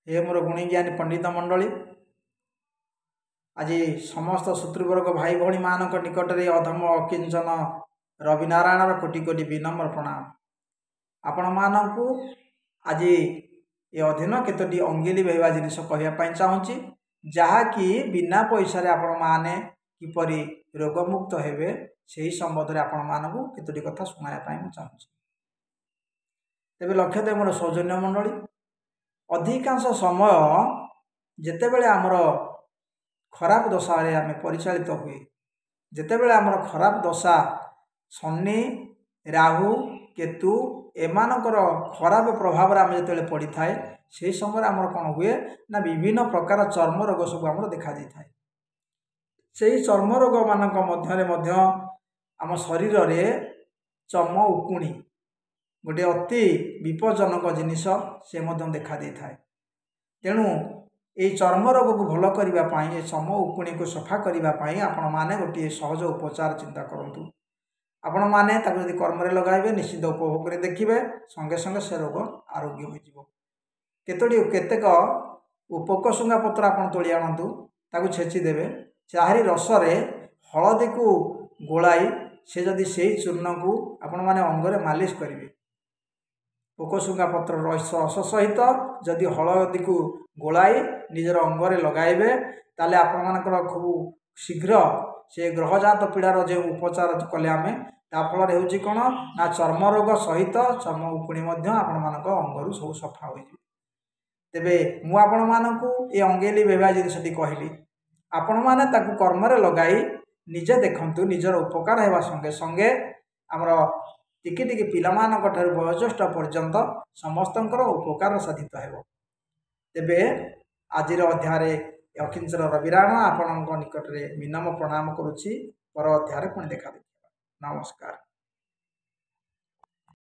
हे मोर गुणीज्ञानी पंडित मंडली आज समस्त शत्रुवर्ग भाई भौणी मान निकट में अधम अकिंचन रविनारायण कोटि कोटि विनम्र प्रणाम। आपण मानू आज ये अधीन केतोटी अंगिली बहवा जिनिस कहवाई चाहूँगी जहाँकि बिना पैसा आपण मैंने किपरि रोगमुक्त हेबे से संबंध में आपण मानू केतोटी कथा शुणाइवाई चाहूँगी। तेज लक्ष्य दे मोर सौजन्य मंडली अधिकांश समय जितेबले आमर खराब दशा आम परिचालित हुए जितेबले आमर खराब दशा शनि राहु केतु एमानकर खराब प्रभाव आम जो पड़ी थाए से समय आमर कौन हुए ना विभिन्न प्रकार चर्म रोग सब आम देखा जाए। से चर्म रोग मान आम शरीर में चम उकुणी गोटे अति विपज्जनक जिनिस से देखा दे थाए। तेणु ये चर्म रोग को भल करने चम उकुणी को सफा करने आपण मैंने गोटे सहज उपचार चिंता करूँ। आपण मैंने जब कर्म लगाइबे निश्चित उपभोग कर देखिए संगे संगे से रोग आरोग्य हो केतेक उपकशुंगा पत्र आप तोली आणतु ताकू छेचिदेवे चारि रसरे हलदी को गोलाई से जदि से चूर्ण को आपण मैंने अंगरे मालिश करेंगे पोकशुंगा पत्र रस सहित जदि हलदी को गोलाई निजर अंगरे लगाइबे ताले आपण मानकर खूब शीघ्र से ग्रहजात पीड़ार जो उपचार कले आम ताफल हो कौन ना चर्म रोग सहित चर्म उकुणी आपण मान अंगरू सब सफा हो। तेबे मु आपण मानकु ये अंगेली बेबा जिनसटी कहली आपण माने ताकू कर्म लगाई निजे देखंतु निजर उपकार हेबा संगे संगे आमर टिकी टिकी पिलामानक ठारू वयोज्येष्ठ पर्यंत समस्तंकर उपकार साधित हेबो। तेबे आजिर अध्याय अकिंचन रविनारायण आपणक निकट में विनम्र प्रणाम करुच्ची पर अध्याय पुणी देखा। नमस्कार।